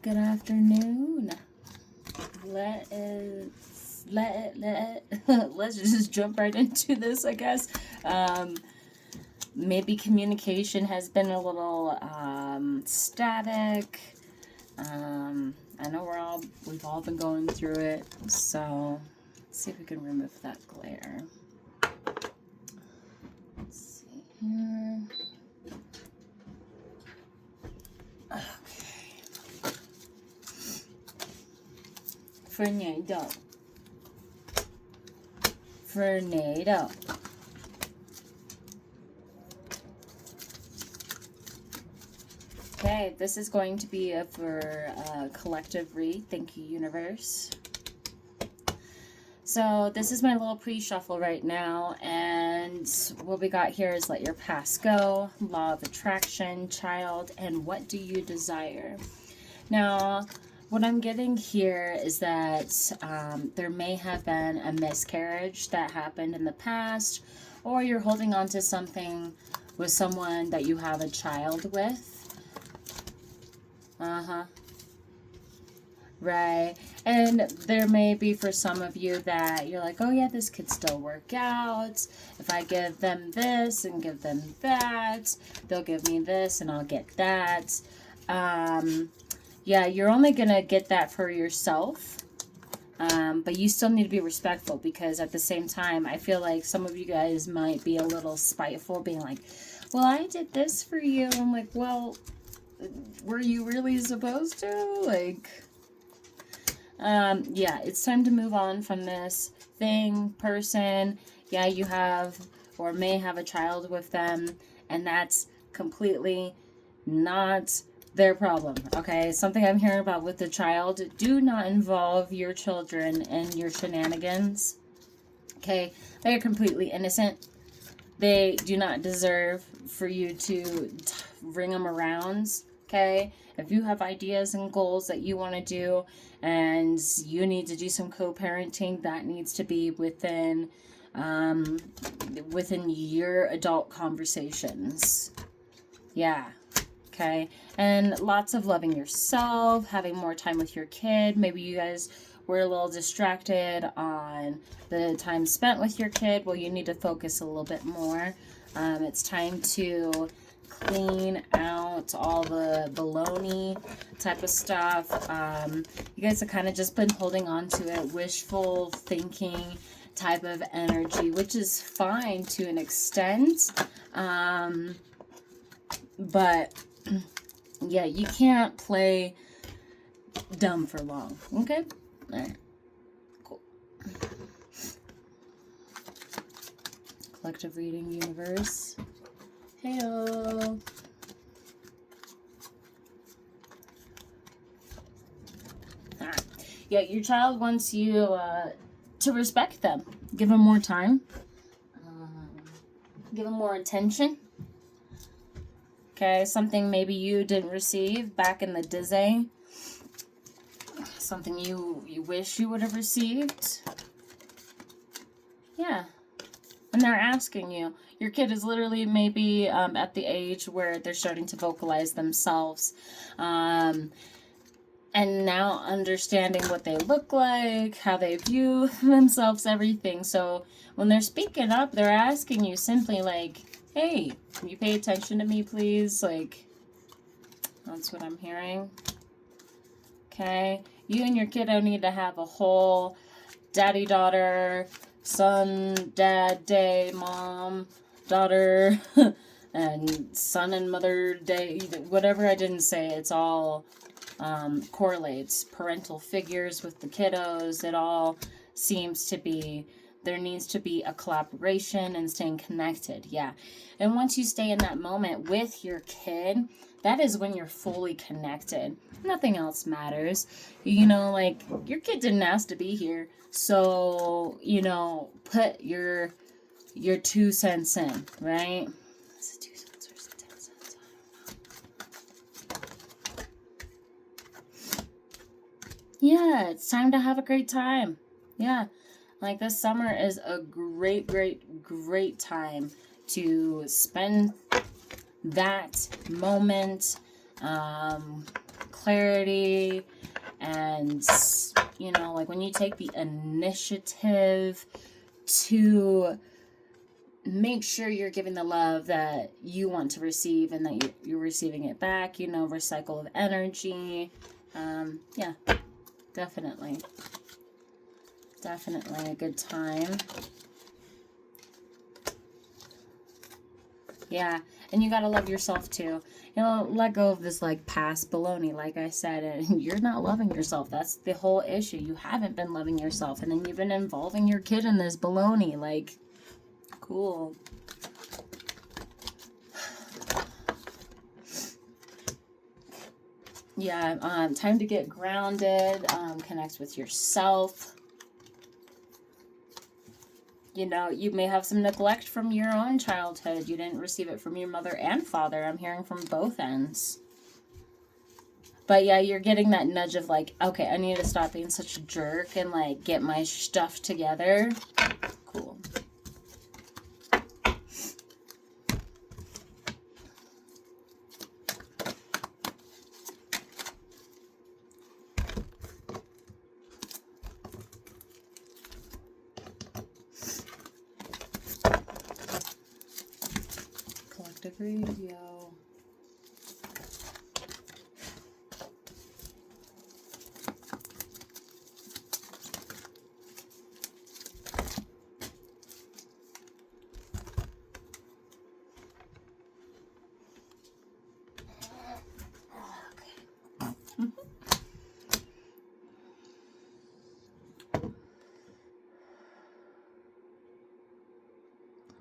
good afternoon. Let's just jump right into this, I guess. Maybe communication has been a little static. I know we've all been going through it, so let's see if we can remove that glare. Let's see here. Okay. Fernado. Okay, this is going to be for a collective read. Thank you, universe. So this is my little pre-shuffle right now, and what we got here is let your past go, law of attraction, child, and what do you desire. Now, what I'm getting here is that there may have been a miscarriage that happened in the past, or you're holding on to something with someone that you have a child with. Right. And there may be for some of you that you're like, oh yeah, this could still work out. If I give them this and give them that, they'll give me this and I'll get that. Yeah, you're only going to get that for yourself. But you still need to be respectful, because at the same time, I feel like some of you guys might be a little spiteful, being like, well, I did this for you. I'm like, well, were you really supposed to? Like, yeah, it's time to move on from this thing, person. Yeah, you have or may have a child with them, and that's completely not their problem, okay? Something I'm hearing about with the child, do not involve your children in your shenanigans, okay? They are completely innocent. They do not deserve for you to ring them around, okay? If you have ideas and goals that you want to do and you need to do some co-parenting, that needs to be within your adult conversations. Yeah. Okay. And lots of loving yourself, having more time with your kid. Maybe you guys were a little distracted on the time spent with your kid. Well, you need to focus a little bit more. It's time to clean out all the baloney type of stuff. You guys have kind of just been holding on to it, wishful thinking type of energy, which is fine to an extent. But yeah, you can't play dumb for long. Okay? All right. Cool. Collective reading, universe. Heyo. Yeah, your child wants you to respect them. Give them more time. Give them more attention. Okay, something maybe you didn't receive back in the Disney. Something you wish you would have received. Yeah. And they're asking you. Your kid is literally maybe at the age where they're starting to vocalize themselves. And now understanding what they look like, how they view themselves, everything. So when they're speaking up, they're asking you simply like, hey, can you pay attention to me, please? Like, that's what I'm hearing. Okay. You and your kiddo need to have a whole daddy-daughter, son, dad day, mom, daughter, and son and mother day. Whatever I didn't say, it's all correlates. Parental figures with the kiddos. It all seems to be... There needs to be a collaboration and staying connected. Yeah. And once you stay in that moment with your kid, that is when you're fully connected. Nothing else matters. You know, like, your kid didn't ask to be here. So, you know, put your 2 cents in, right? Is it 2 cents or is it 10 cents? I don't know. Yeah, it's time to have a great time. Yeah. Like, this summer is a great, great, great time to spend that moment, clarity. And, you know, like when you take the initiative to make sure you're giving the love that you want to receive and that you're receiving it back, you know, recycle of energy. Yeah, definitely. Definitely a good time. Yeah, and you gotta love yourself too. You know, let go of this like past baloney, like I said, and you're not loving yourself. That's the whole issue. You haven't been loving yourself, and then you've been involving your kid in this baloney. Like, cool. Yeah, time to get grounded, connect with yourself. You know, you may have some neglect from your own childhood. You didn't receive it from your mother and father. I'm hearing from both ends. But yeah, you're getting that nudge of like, okay, I need to stop being such a jerk and like get my stuff together. Cool. Collective radio.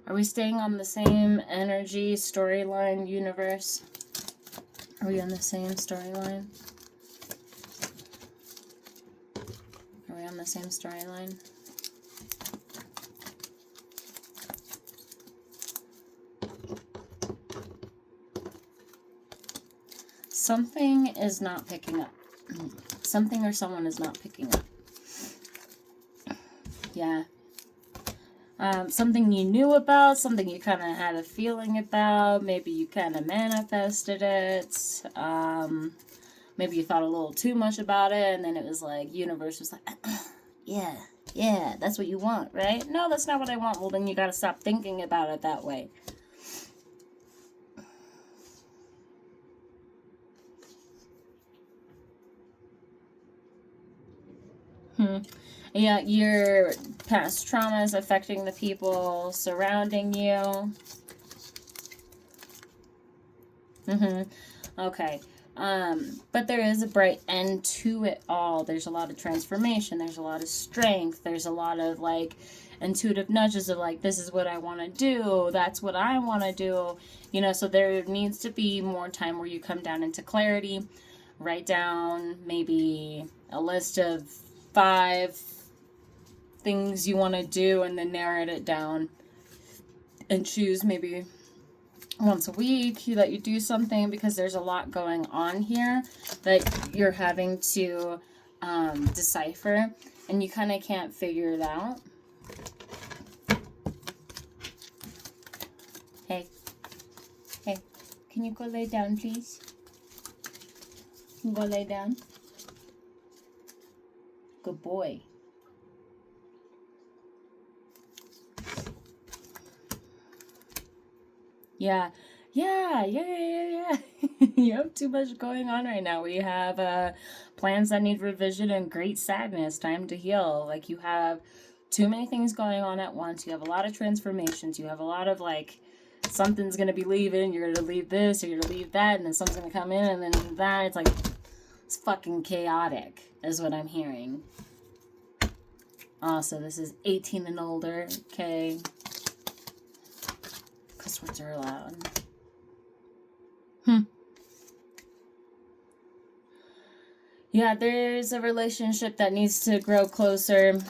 Are we staying on the same energy, storyline, universe? Are we on the same storyline? Are we on the same storyline? Something is not picking up. Something or someone is not picking up. Yeah. Something you knew about, something you kind of had a feeling about, maybe you kind of manifested it, maybe you thought a little too much about it, and then it was like, universe was like, yeah, that's what you want, right? No, that's not what I want. Well, then you gotta stop thinking about it that way. Yeah, your past trauma is affecting the people surrounding you. Okay. But there is a bright end to it all. There's a lot of transformation. There's a lot of strength. There's a lot of like intuitive nudges of like, this is what I want to do. That's what I want to do. You know, so there needs to be more time where you come down into clarity. Write down maybe a list of 5 things you want to do and then narrow it down and choose maybe once a week that you do something, because there's a lot going on here that you're having to decipher and you kind of can't figure it out. Hey, can you go lay down, please? Can you go lay down? Good boy. Yeah. You have too much going on right now. We have plans that need revision and great sadness. Time to heal. Like, you have too many things going on at once. You have a lot of transformations. You have a lot of, like, something's going to be leaving. You're going to leave this, or you're going to leave that, and then something's going to come in, and then that. It's like, it's fucking chaotic, is what I'm hearing. Also, this is 18 and older. Okay. Cuss words are allowed. Yeah, there's a relationship that needs to grow closer.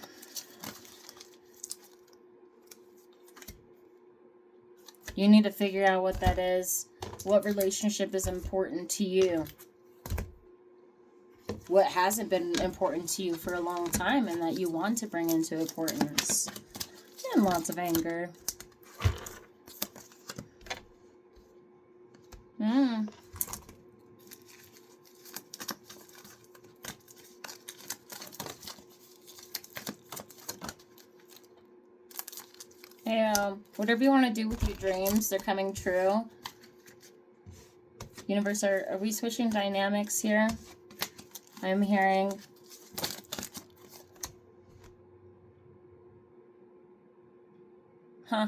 You need to figure out what that is. What relationship is important to you? What hasn't been important to you for a long time and that you want to bring into importance? And lots of anger. Hey, whatever you want to do with your dreams, they're coming true. Universe, are we switching dynamics here? I'm hearing... Huh.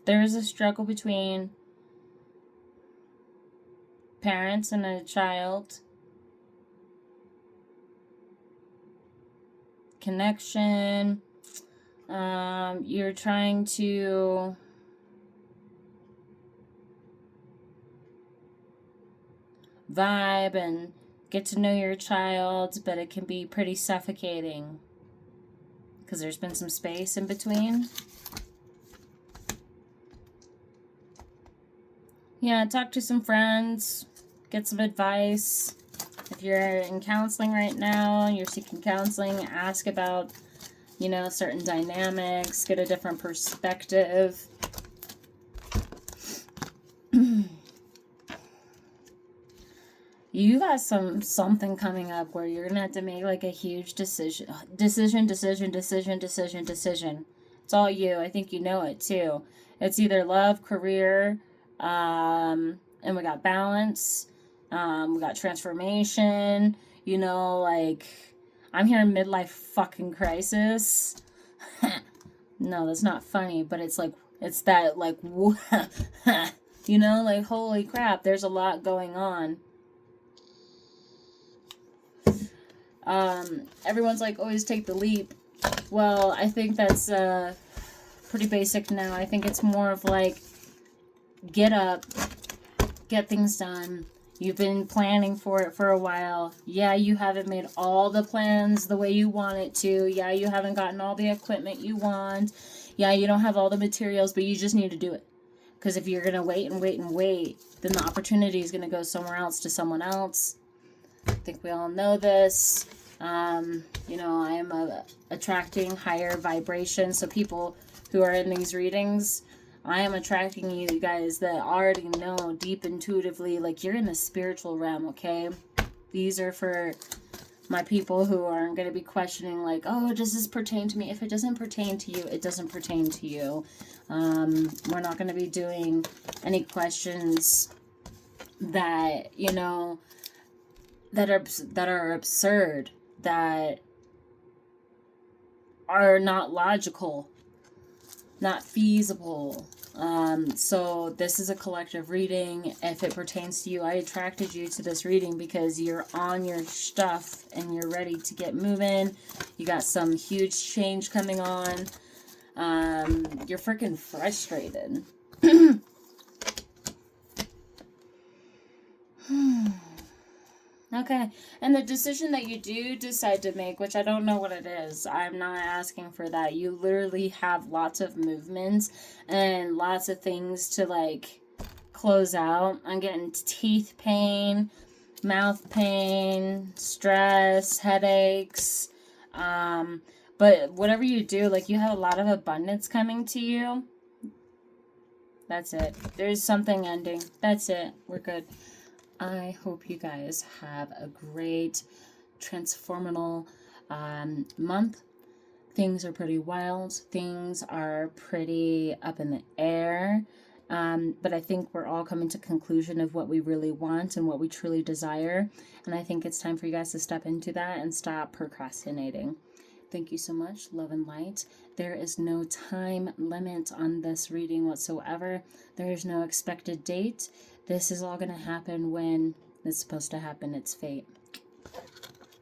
There is a struggle between parents and a child. Connection. You're trying to vibe and get to know your child, but it can be pretty suffocating because there's been some space in between. Yeah, talk to some friends, get some advice. If you're in counseling right now, you're seeking counseling, ask about, you know, certain dynamics, get a different perspective. You got something coming up where you're gonna have to make like a huge decision. It's all you. I think you know it too. It's either love, career, and we got balance. We got transformation. You know, like I'm hearing midlife fucking crisis. No, that's not funny, but it's like it's that like you know, like holy crap, there's a lot going on. Everyone's like, always take the leap. Well, I think that's pretty basic now. I think it's more of like, get up, get things done. You've been planning for it for a while. Yeah, you haven't made all the plans the way you want it to. Yeah, you haven't gotten all the equipment you want. Yeah, you don't have all the materials, but you just need to do it. Because if you're going to wait and wait and wait, then the opportunity is going to go somewhere else to someone else. I think we all know this. You know, I am attracting higher vibration. So people who are in these readings, I am attracting you guys that already know deep intuitively, like you're in the spiritual realm, okay? These are for my people who aren't going to be questioning like, oh, does this pertain to me? If it doesn't pertain to you, it doesn't pertain to you. We're not going to be doing any questions that, you know, that are absurd, that are not logical, not feasible. So this is a collective reading. If it pertains to you, I attracted you to this reading because you're on your stuff and you're ready to get moving. You got some huge change coming on. You're freaking frustrated. Okay, and the decision that you do decide to make, which I don't know what it is, I'm not asking for that. You literally have lots of movements and lots of things to like close out. I'm getting teeth pain, mouth pain, stress, headaches. But whatever you do, like you have a lot of abundance coming to you. That's it. There's something ending. That's it. We're good. I hope you guys have a great transformational month. Things are pretty wild. Things are pretty up in the air. But I think we're all coming to conclusion of what we really want and what we truly desire. And I think it's time for you guys to step into that and stop procrastinating. Thank you so much. Love and light. There is no time limit on this reading whatsoever. There is no expected date. This is all going to happen when it's supposed to happen. It's fate.